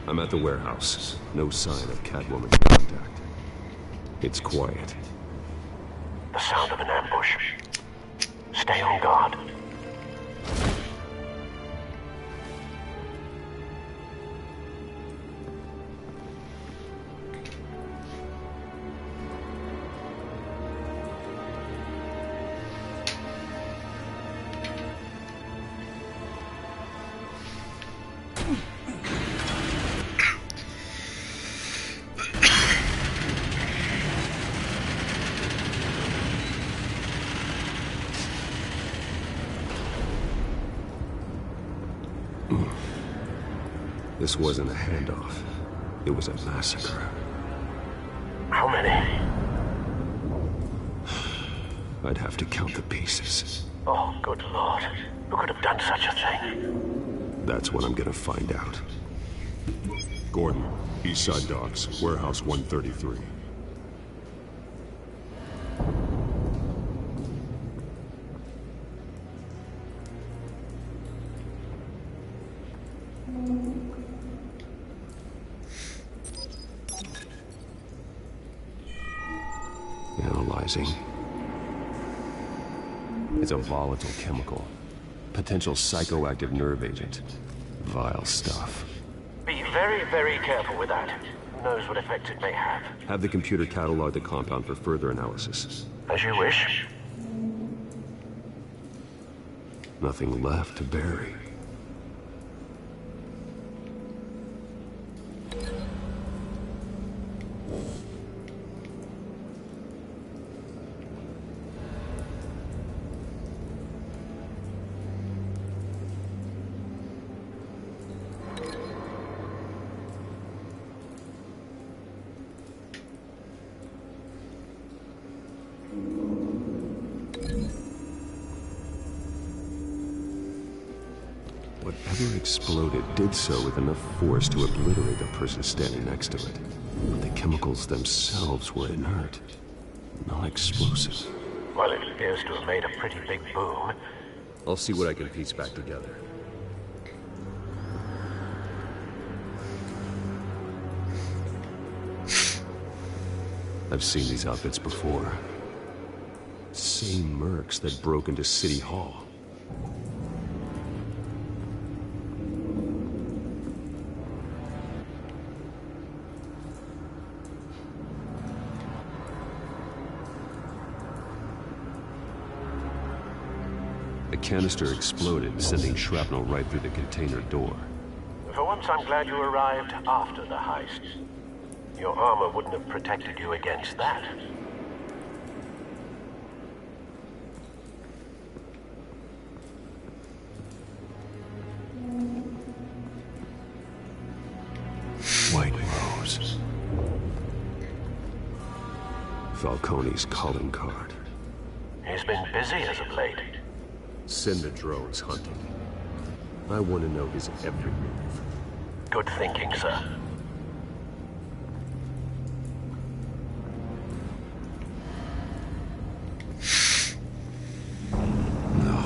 I'm at the warehouse. No sign of Catwoman contact. It's quiet. The sound of an ambush. Stay on guard. This wasn't a handoff. It was a massacre. How many? I'd have to count the pieces. Oh, good Lord. Who could have done such a thing? That's what I'm gonna find out. Gordon, Eastside Docks, Warehouse 133. Analyzing. It's a volatile chemical. Potential psychoactive nerve agent. Vile stuff. Be very, very careful with that. Who knows what effect it may have? Have the computer catalog the compound for further analysis. As you wish. Nothing left to bury. Whatever exploded did so with enough force to obliterate the person standing next to it. But the chemicals themselves were inert, non-explosive. Well, it appears to have made a pretty big boom. I'll see what I can piece back together. I've seen these outfits before. Same mercs that broke into City Hall. The canister exploded, sending shrapnel right through the container door. For once, I'm glad you arrived after the heist. Your armor wouldn't have protected you against that. White Rose. Falcone's calling card. He's been busy as of late. Send the drones hunting. I want to know his every move. Good thinking, sir. No.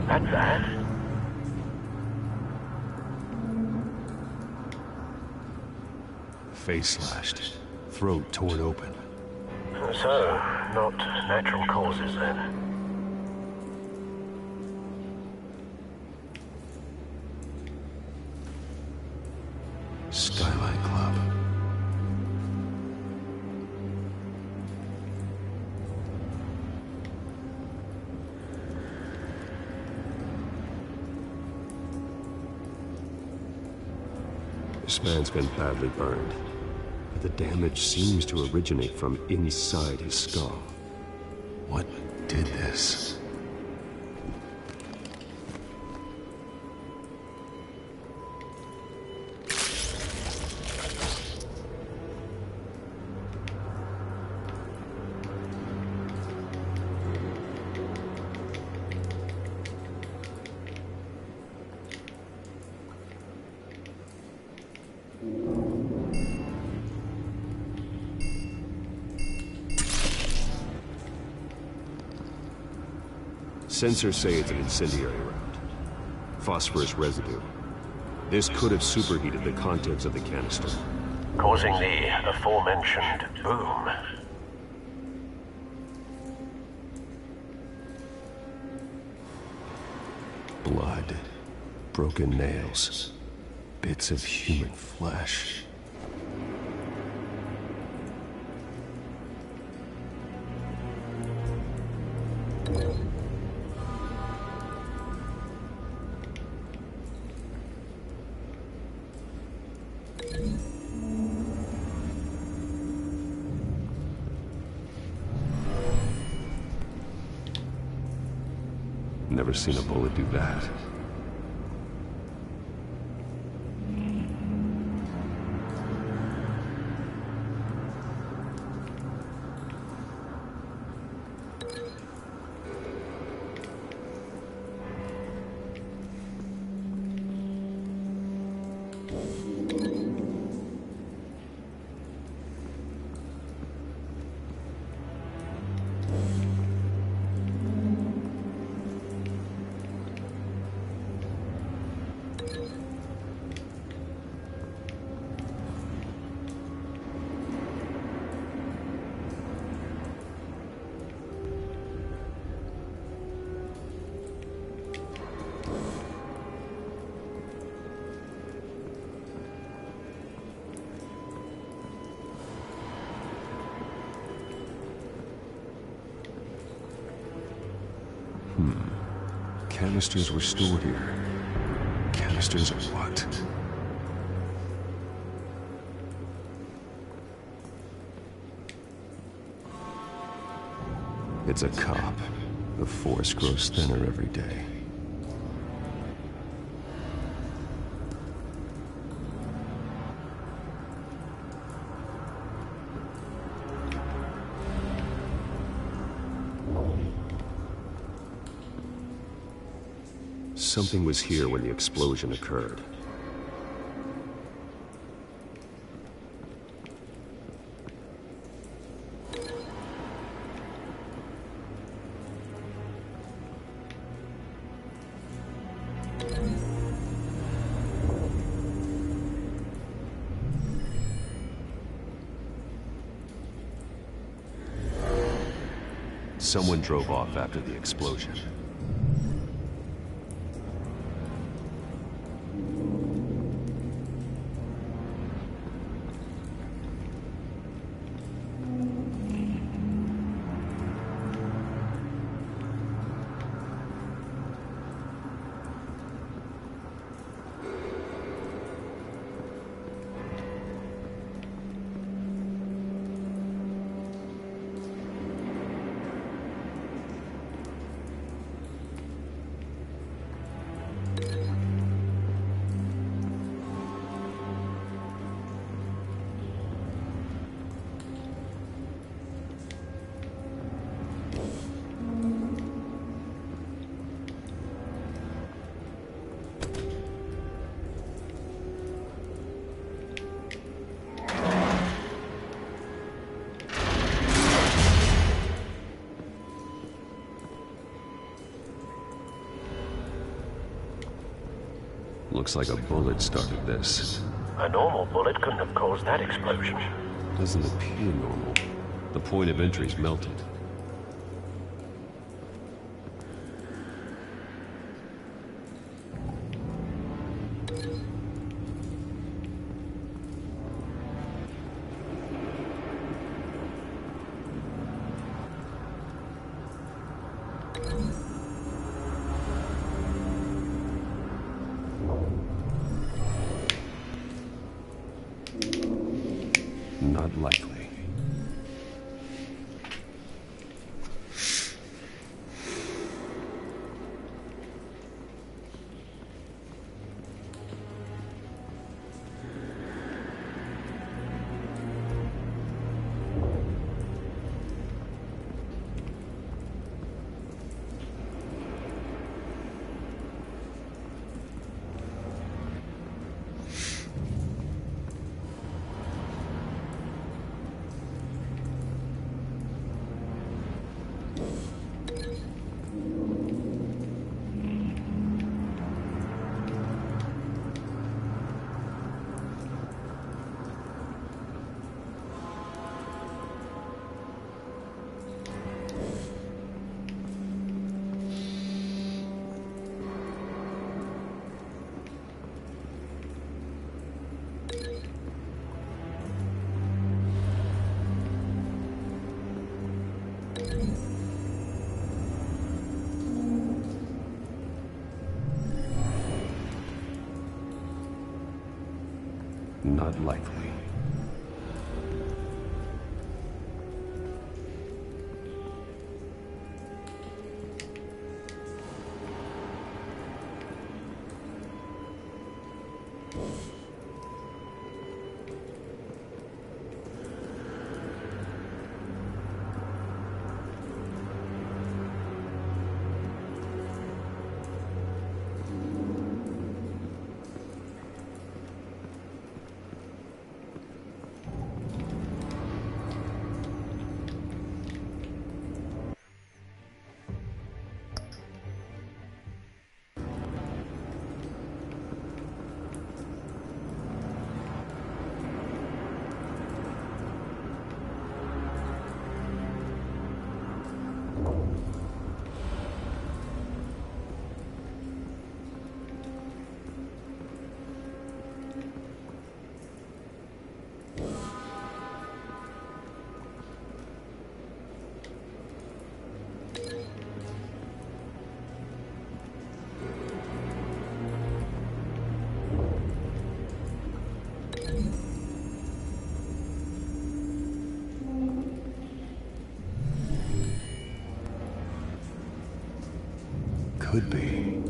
And that? Face slashed. Throat torn open. So, not natural causes then. Skylight Club. This man's been badly burned, but the damage seems to originate from inside his skull. What did this? Sensors say it's an incendiary round. Phosphorus residue. This could have superheated the contents of the canister, causing the aforementioned boom. Blood, broken nails, bits of human flesh. Never seen a bullet do that. Canisters were stored here. Canisters of what? It's a cop. The force grows thinner every day. Something was here when the explosion occurred. Someone drove off after the explosion. Looks like a bullet started this. A normal bullet couldn't have caused that explosion. Doesn't appear normal. The point of entry's melted. Not likely. Not likely. Could be.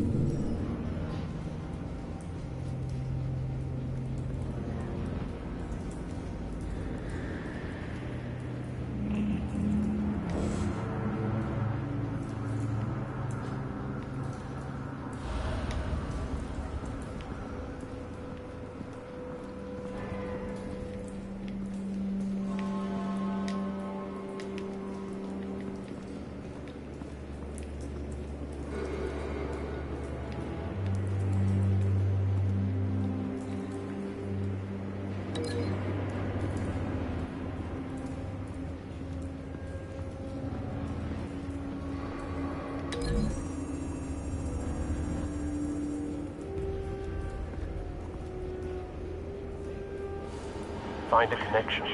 Find a connection.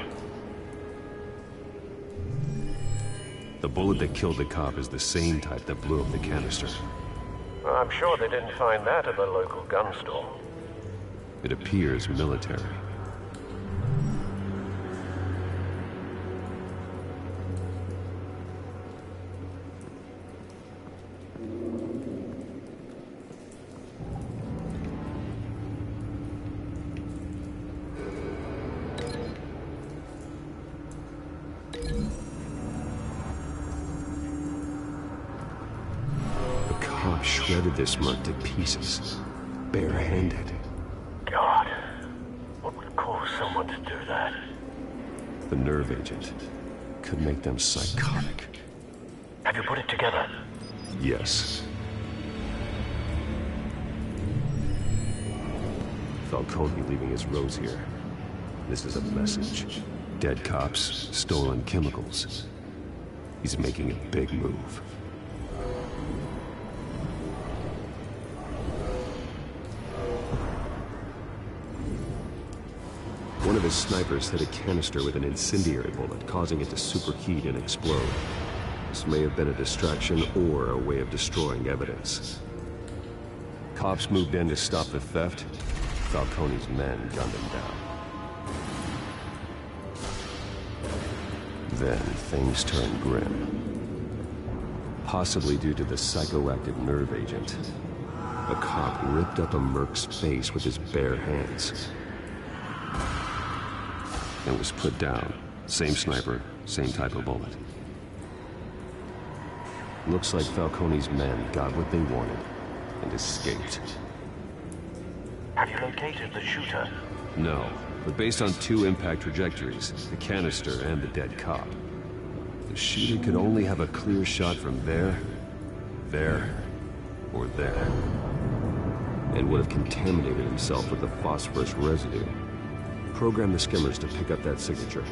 The bullet that killed the cop is the same type that blew up the canister. Well, I'm sure they didn't find that at the local gun store. It appears military. Shredded this merc to pieces, barehanded. God, what would cause someone to do that? The nerve agent could make them psychotic. Have you put it together? Yes. Falcone leaving his rose here. This is a message. Dead cops, stolen chemicals. He's making a big move. One of his snipers hit a canister with an incendiary bullet, causing it to superheat and explode. This may have been a distraction or a way of destroying evidence. Cops moved in to stop the theft. Falcone's men gunned him down. Then things turned grim. Possibly due to the psychoactive nerve agent. A cop ripped up a merc's face with his bare hands. It was put down. Same sniper, same type of bullet. Looks like Falcone's men got what they wanted and escaped. Have you located the shooter? No, but based on two impact trajectories, the canister and the dead cop, the shooter could only have a clear shot from there, or there, and would have contaminated himself with the phosphorus residue. Program the skimmers to pick up that signature.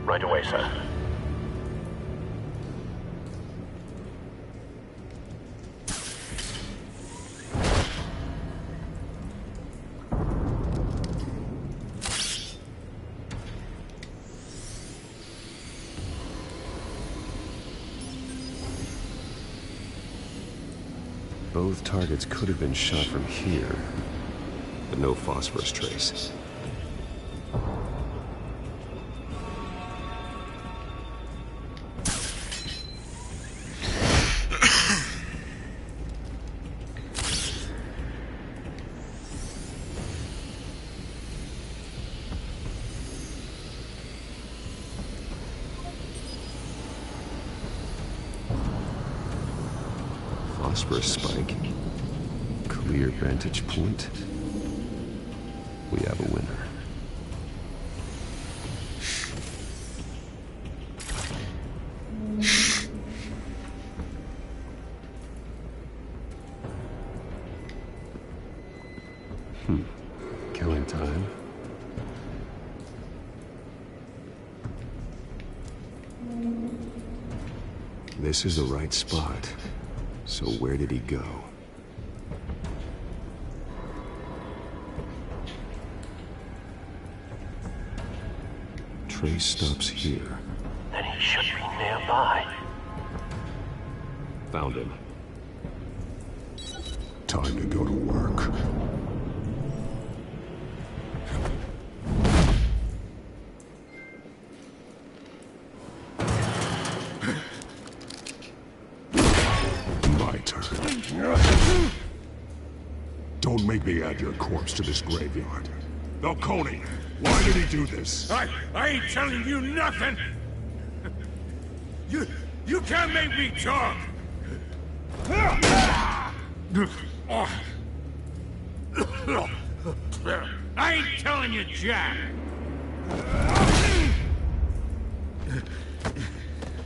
Right away, sir. Both targets could have been shot from here, but no phosphorus trace. Phosphorus spike. Clear vantage point. We have a winner. Killing time. This is the right spot. So where did he go? Trace stops here. Then he should be nearby. Found him. Time to go to work. My turn. Don't make me add your corpse to this graveyard. Falcone, why did he do this? I ain't telling you nothing! You can't make me talk! I ain't telling you, Jack!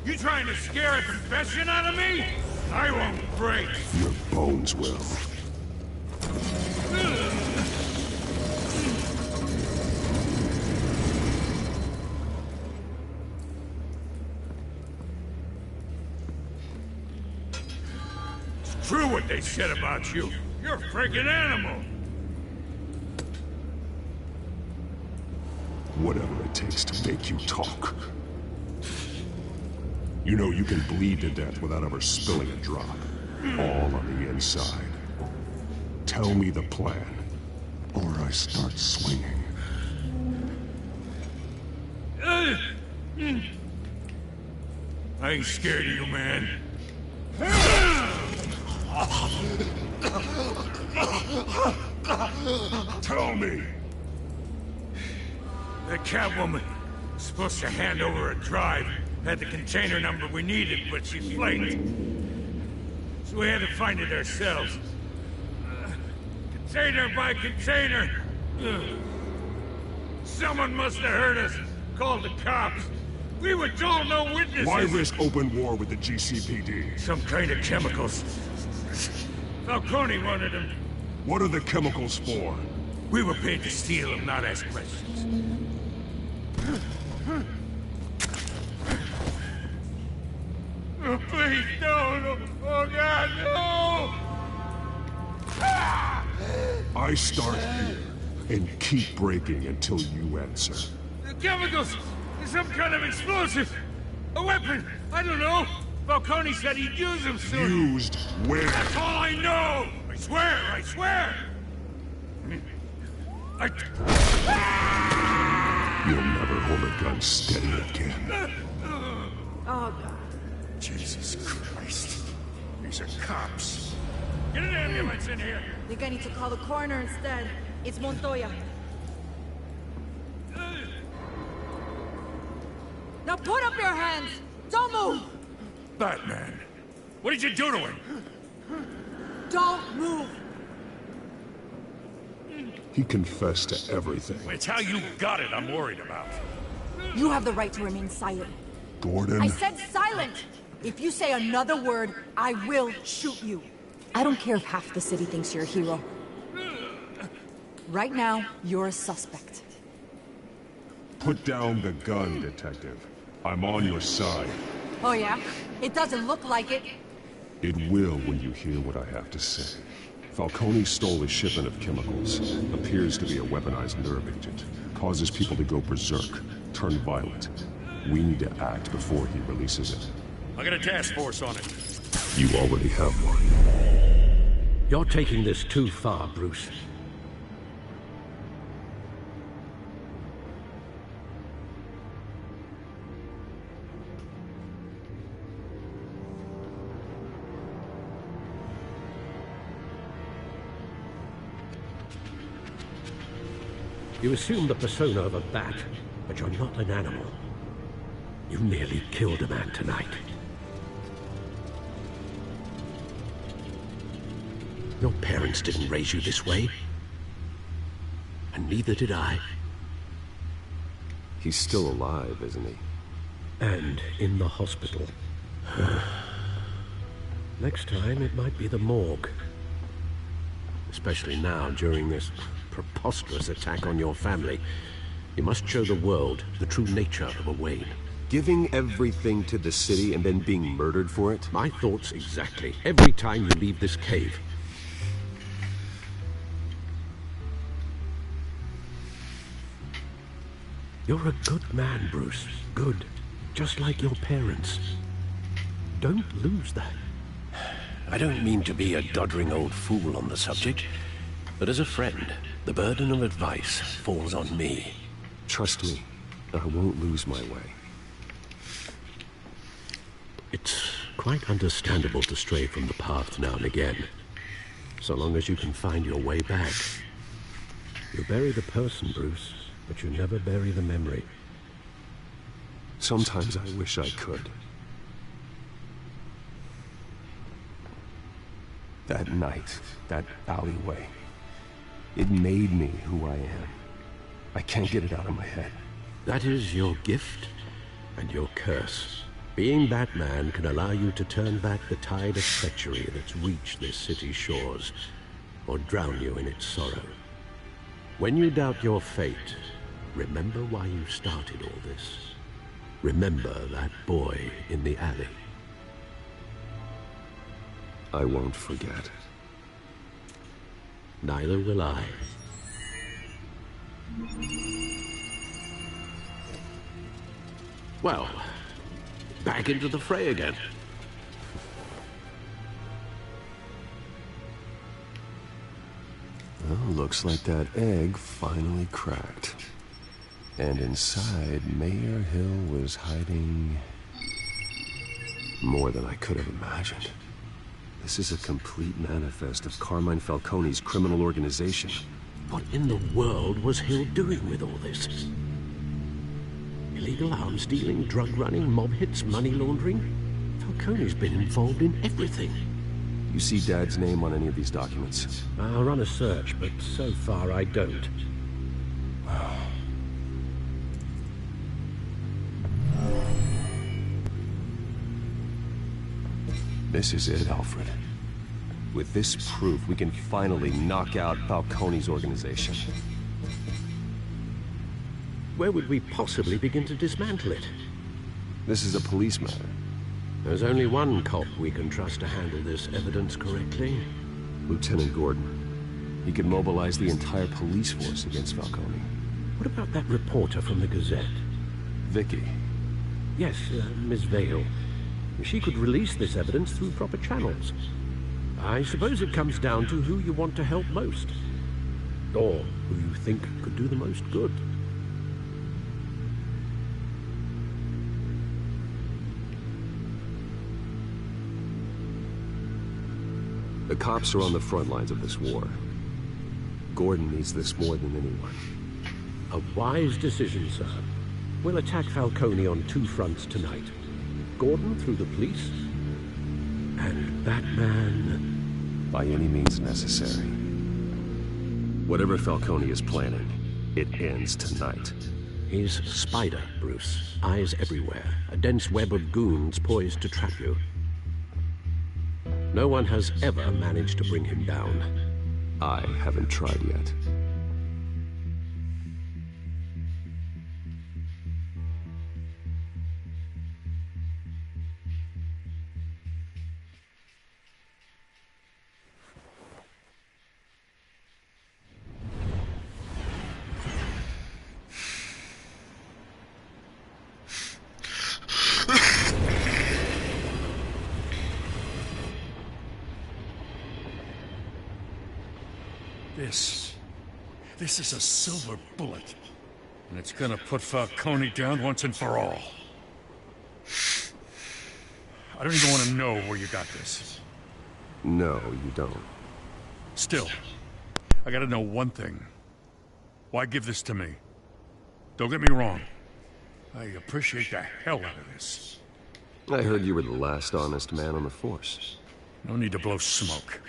You trying to scare a confession out of me? I won't break! Your bones will. It's true what they said about you. You're a freaking animal! Whatever it takes to make you talk. You know you can bleed to death without ever spilling a drop. All on the inside. Tell me the plan, or I start swinging. I ain't scared of you, man. Tell me! The Catwoman was supposed to hand over a drive. Had the container number we needed, but she flaked. So we had to find it ourselves. Container by container. Someone must have heard us. Called the cops. We were told no witnesses. Why risk open war with the GCPD? Some kind of chemicals. Falcone wanted them. What are the chemicals for? We were paid to steal them, not ask questions. Oh, please, no. Oh, God, no! I start here, and keep breaking until you answer. The chemicals! Some kind of explosive! A weapon! I don't know! Falcone said he'd use them soon! Used where? That's all I know! I swear! You'll never hold a gun steady again. Oh, God. Jesus Christ. These are cops. Get an ambulance in here! Think I need to call the coroner instead. It's Montoya. Now put up your hands! Don't move! Batman, what did you do to him? Don't move! He confessed to everything. It's how you got it I'm worried about. You have the right to remain silent. Gordon? I said silent! If you say another word, I will shoot you. I don't care if half the city thinks you're a hero. Right now, you're a suspect. Put down the gun, Detective. I'm on your side. Oh yeah? It doesn't look like it. It will when you hear what I have to say. Falcone stole a shipment of chemicals. Appears to be a weaponized nerve agent. Causes people to go berserk, turn violent. We need to act before he releases it. I got a task force on it. You already have one. You're taking this too far, Bruce. You assume the persona of a bat, but you're not an animal. You nearly killed a man tonight. Your parents didn't raise you this way. And neither did I. He's still alive, isn't he? And in the hospital. Next time, it might be the morgue. Especially now, during this preposterous attack on your family. You must show the world the true nature of a Wayne. Giving everything to the city and then being murdered for it? My thoughts exactly. Every time you leave this cave. You're a good man, Bruce. Good. Just like your parents. Don't lose that. I don't mean to be a doddering old fool on the subject, but as a friend, the burden of advice falls on me. Trust me, I won't lose my way. It's quite understandable to stray from the path now and again, so long as you can find your way back. You bury the person, Bruce, but you never bury the memory. Sometimes I wish I could. That night, that alleyway, it made me who I am. I can't get it out of my head. That is your gift and your curse. Being Batman can allow you to turn back the tide of treachery that's reached this city's shores, or drown you in its sorrow. When you doubt your fate, remember why you started all this. Remember that boy in the alley. I won't forget. Neither will I. Well, back into the fray again. Well, looks like that egg finally cracked. And inside, Mayor Hill was hiding more than I could have imagined. This is a complete manifest of Carmine Falcone's criminal organization. What in the world was Hill doing with all this? Illegal arms dealing, drug running, mob hits, money laundering? Falcone's been involved in everything. You see Dad's name on any of these documents? I'll run a search, but so far I don't. This is it, Alfred. With this proof, we can finally knock out Falcone's organization. Where would we possibly begin to dismantle it? This is a police matter. There's only one cop we can trust to handle this evidence correctly. Lieutenant Gordon. He could mobilize the entire police force against Falcone. What about that reporter from the Gazette? Vicky. Yes, Miss Vale. She could release this evidence through proper channels. I suppose it comes down to who you want to help most. Or who you think could do the most good. The cops are on the front lines of this war. Gordon needs this more than anyone. A wise decision, sir. We'll attack Falcone on two fronts tonight. Gordon through the police, and Batman... by any means necessary. Whatever Falcone is planning, it ends tonight. He's Spider, Bruce. Eyes everywhere. A dense web of goons poised to trap you. No one has ever managed to bring him down. I haven't tried yet. This is a silver bullet. And it's gonna put Falcone down once and for all. I don't even want to know where you got this. No, you don't. Still, I gotta know one thing. Why give this to me? Don't get me wrong. I appreciate the hell out of this. I heard you were the last honest man on the force. No need to blow smoke.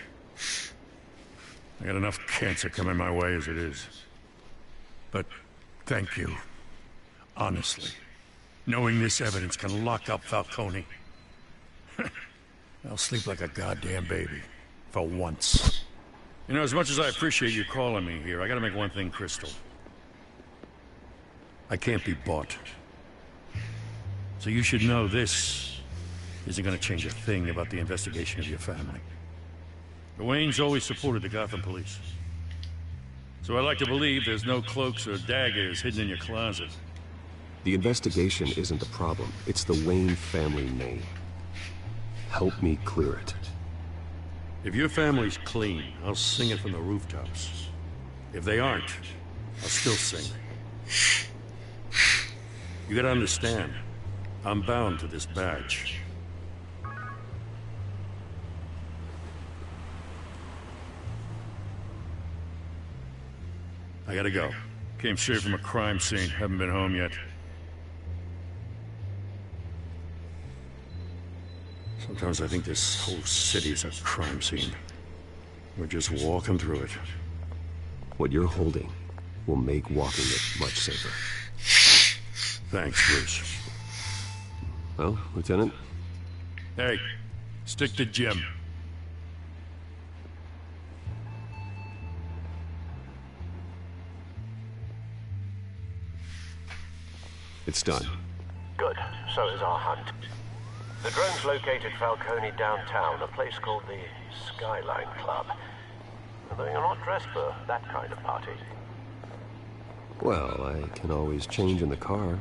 I got enough cancer coming my way as it is. But thank you. Honestly. Knowing this evidence can lock up Falcone. I'll sleep like a goddamn baby. For once. You know, as much as I appreciate you calling me here, I gotta make one thing crystal. I can't be bought. So you should know this isn't gonna change a thing about the investigation of your family. The Waynes always supported the Gotham police. So I like to believe there's no cloaks or daggers hidden in your closet. The investigation isn't the problem. It's the Wayne family name. Help me clear it. If your family's clean, I'll sing it from the rooftops. If they aren't, I'll still sing. You gotta understand, I'm bound to this badge. I gotta go. Came straight from a crime scene, haven't been home yet. Sometimes I think this whole city's a crime scene. We're just walking through it. What you're holding will make walking it much safer. Thanks, Bruce. Well, Lieutenant? Hey, stick to Jim. It's done. Good. So is our hunt. The drones located Falcone downtown, a place called the Skyline Club. Although you're not dressed for that kind of party. Well, I can always change in the car.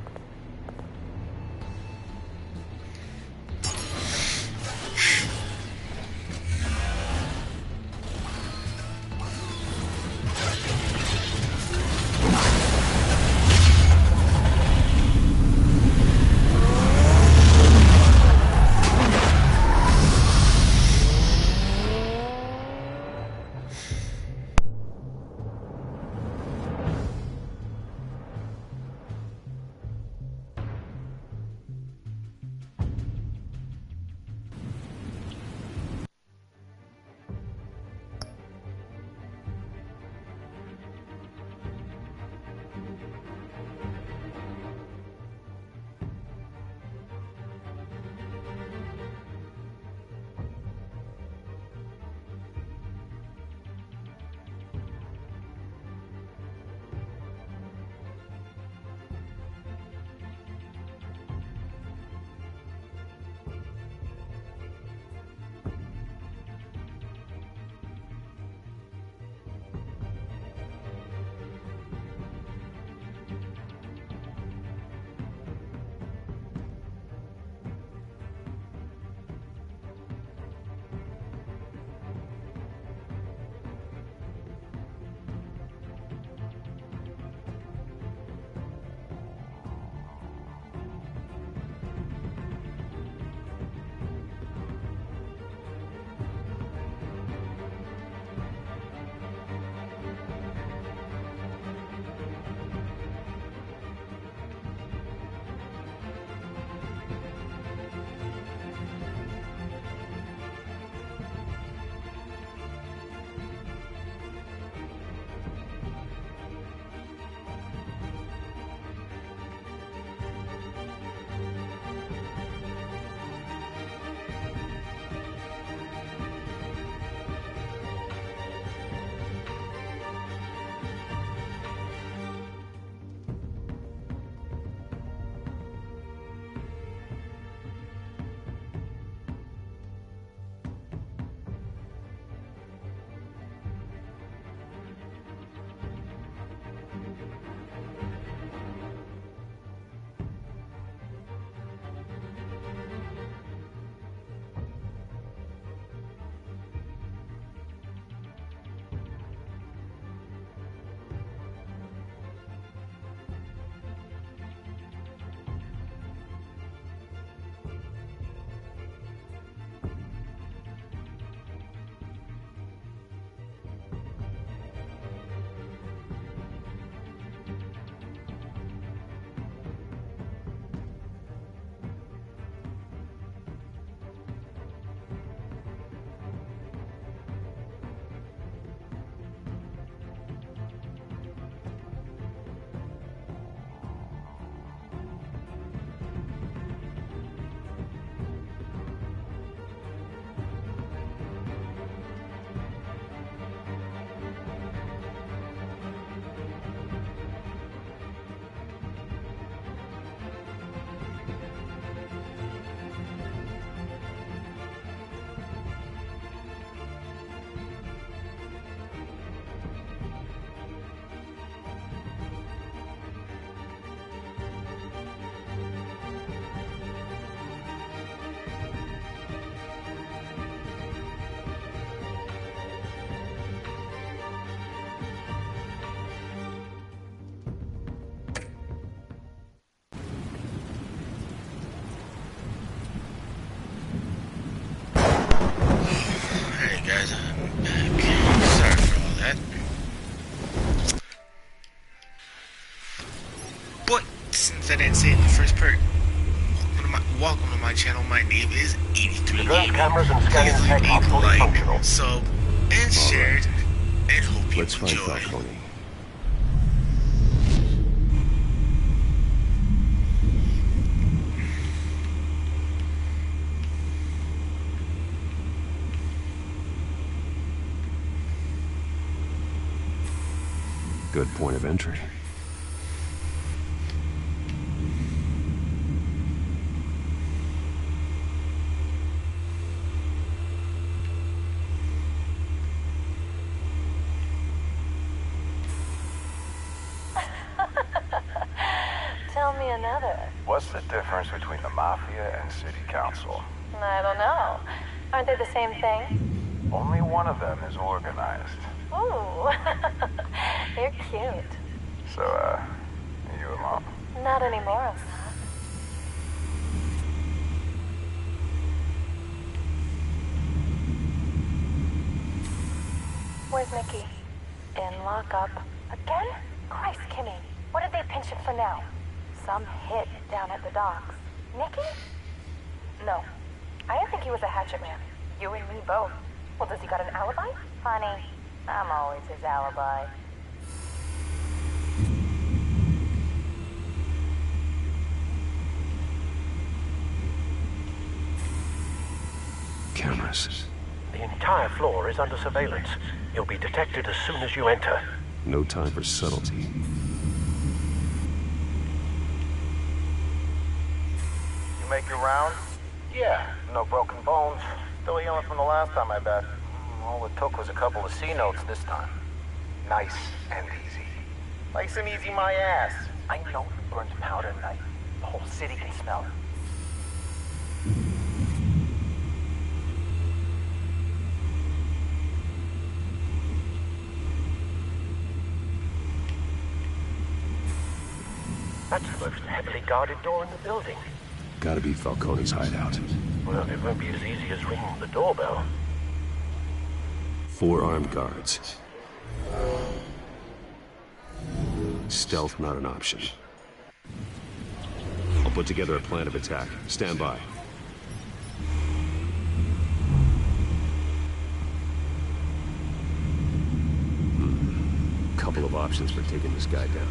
I didn't say it in the first part, welcome to my channel. My name is 83 The drone Gaming. cameras and scanning Please tech are leave a fully like, functional. sub, and share, and hope you Let's find enjoy. Falcone. Good point of entry. Tell me another. What's the difference between the Mafia and City Council? I don't know. Aren't they the same thing? Only one of them is organized. Ooh, you're cute. So, you alone? Not anymore, I'm not. Where's Nikki? In lockup. Again? Christ, Kimmy. What did they pinch it for now? Some hit down at the docks. Nikki? No. I didn't think he was a hatchet man. You and me both. Well, does he got an alibi? Honey, I'm always his alibi. Cameras. The entire floor is under surveillance. You'll be detected as soon as you enter. No time for subtlety. You make your round? Yeah, no broken bones. Still healing from the last time I bet. All it took was a couple of C notes this time. Nice and easy. Nice and easy my ass. I know you burned powder at night. The whole city can smell it. That's the most heavily guarded door in the building. Gotta be Falcone's hideout. Well, it won't be as easy as ringing the doorbell. 4 armed guards. Stealth not an option. I'll put together a plan of attack. Stand by. Couple of options for taking this guy down.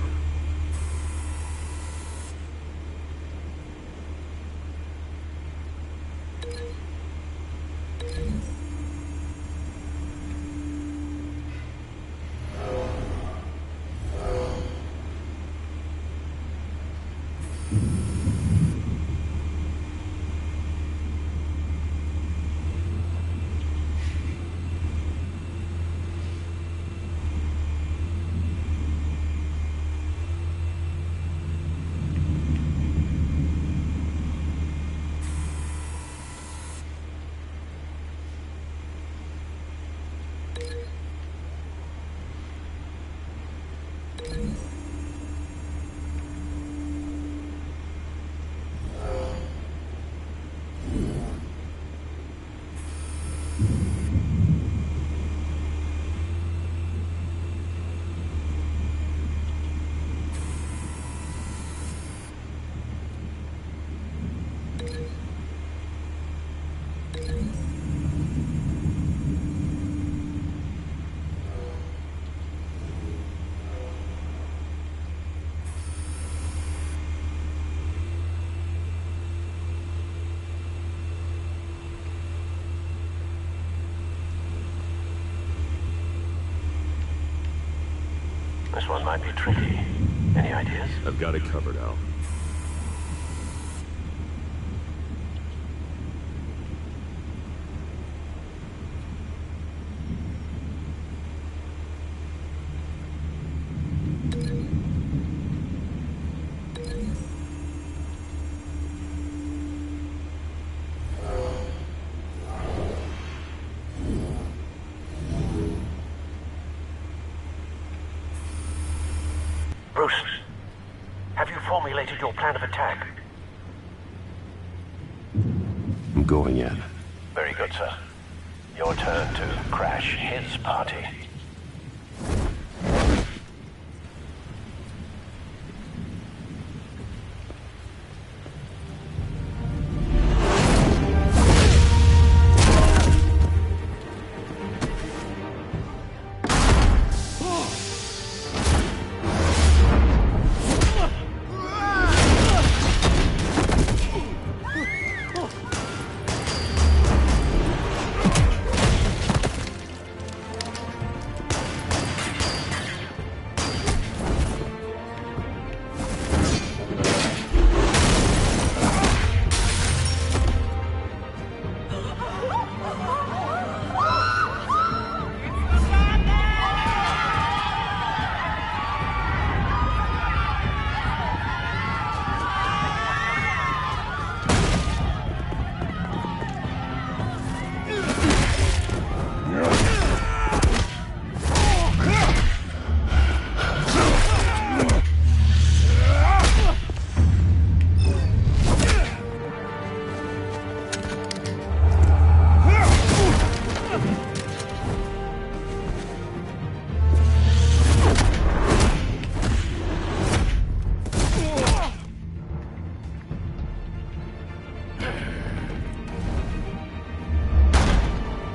This one might be tricky. Any ideas? I've got it covered, Al. Bruce, have you formulated your plan of attack? I'm going in. Very good, sir. Your turn to crash his party.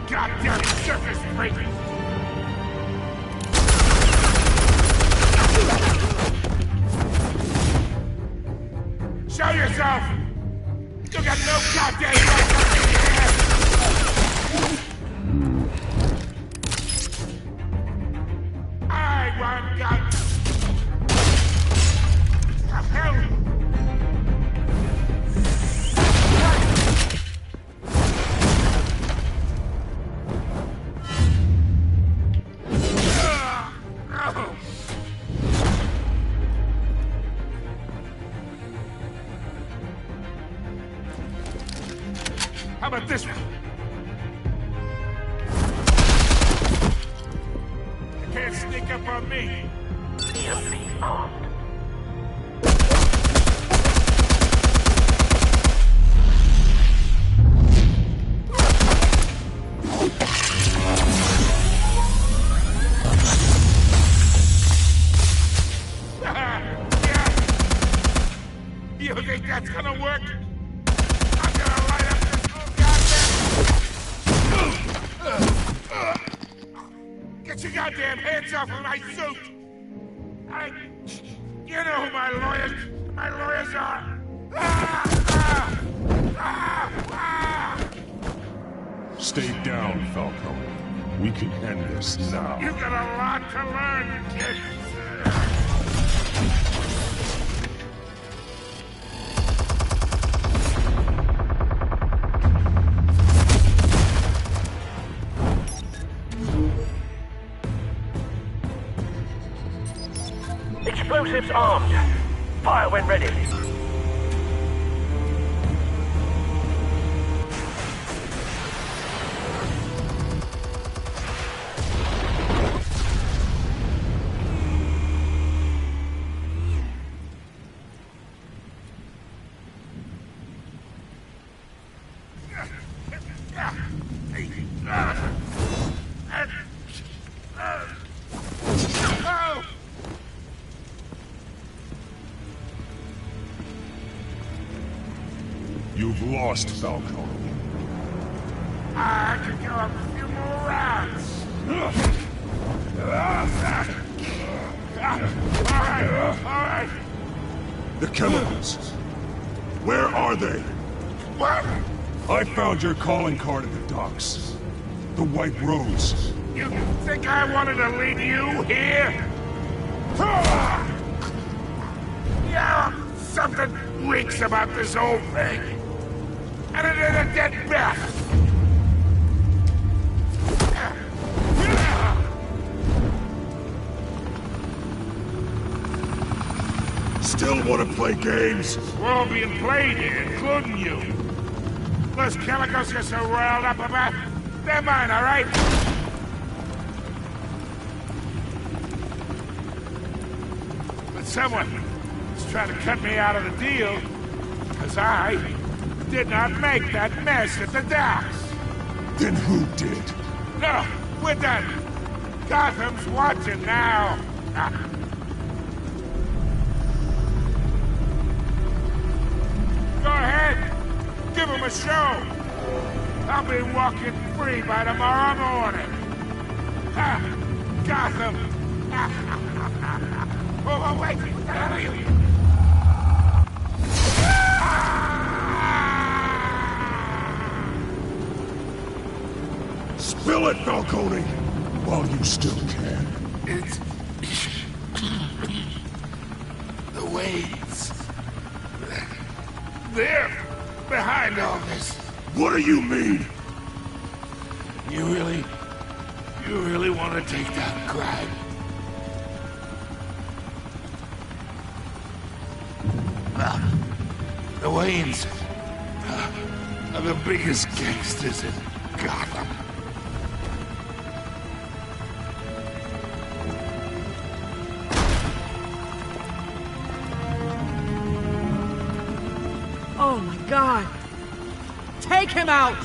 Goddamn circus freak! Show yourself! You got no goddamn right to be here! I want God. The hell! How about this one? You can't sneak up on me. EMP armed. You think that's gonna work? I'm gonna light up this whole goddamn... Get your goddamn hands off of my suit! You know who my lawyers are! Stay down, Falcone. We can end this now. You got a lot to learn, kid! Explosives armed. Fire when ready. You've lost, Falcone. I could go a few more rounds. All right. The chemicals. Where are they? What? I found your calling card at the docks. The White Rose. You think I wanted to leave you here? Yeah, something reeks about this whole thing. And it is a dead bat. Still want to play games? We're all being played here, including you. Those chemicals you're so riled up about, they're mine, all right? But someone is trying to cut me out of the deal, because I did not make that mess at the docks. Then who did? No, we're done. Gotham's watching now. Go ahead. Give him a show. I'll be walking free by tomorrow morning. Gotham. Oh, wait. What the hell are you? Spill it, Falcone! While you still can. It's... the waves. They're behind all this. What do you mean? You really want to take down crime? Well, the Waynes are the biggest gangsters in Gotham. Oh my God! Take him out!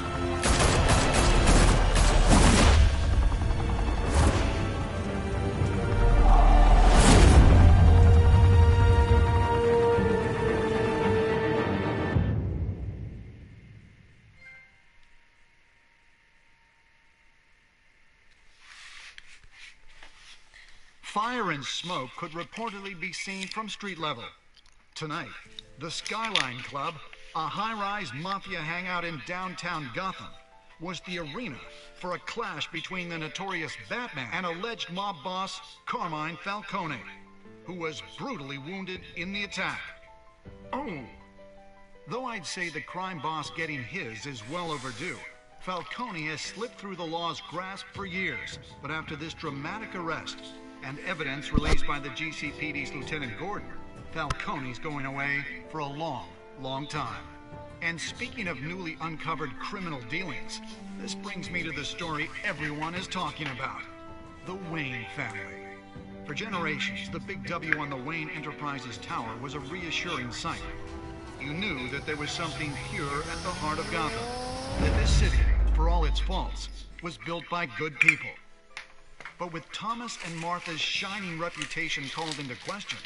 Fire and smoke could reportedly be seen from street level. Tonight, the Skyline Club, a high-rise mafia hangout in downtown Gotham, was the arena for a clash between the notorious Batman and alleged mob boss Carmine Falcone, who was brutally wounded in the attack. Oh! Though I'd say the crime boss getting his is well overdue, Falcone has slipped through the law's grasp for years, but after this dramatic arrest and evidence released by the GCPD's Lieutenant Gordon, Falcone's going away for a long, long time. And speaking of newly uncovered criminal dealings, this brings me to the story everyone is talking about. The Wayne family. For generations, the big W on the Wayne Enterprises tower was a reassuring sight. You knew that there was something pure at the heart of Gotham. That this city, for all its faults, was built by good people. But with Thomas and Martha's shining reputation called into question,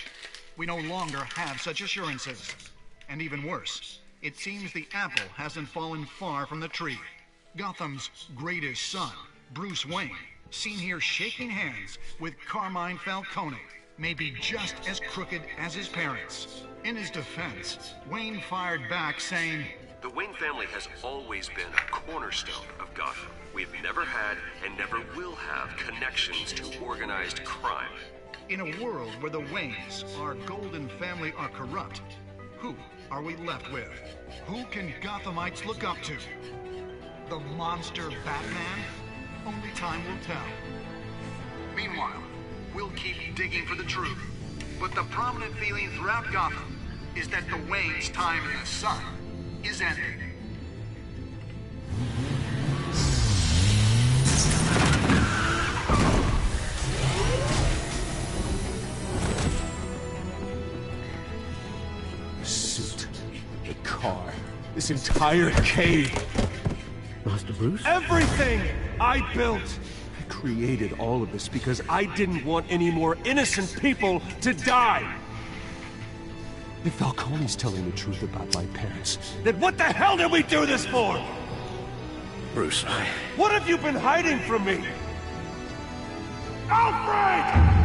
we no longer have such assurances. And even worse, it seems the apple hasn't fallen far from the tree. Gotham's greatest son, Bruce Wayne, seen here shaking hands with Carmine Falcone, may be just as crooked as his parents. In his defense, Wayne fired back saying, "The Wayne family has always been a cornerstone of Gotham. We've never had and never will have connections to organized crime." In a world where the Waynes, our golden family, are corrupt, who are we left with? Who can Gothamites look up to? The monster Batman? Only time will tell. Meanwhile, we'll keep digging for the truth. But the prominent feeling throughout Gotham is that the Waynes' time in the sun is ending. The suit, the car, this entire cave. Master Bruce? Everything I built! I created all of this because I didn't want any more innocent people to die! If Falcone's telling the truth about my parents, then what the hell did we do this for? Bruce, What have you been hiding from me? Alfred!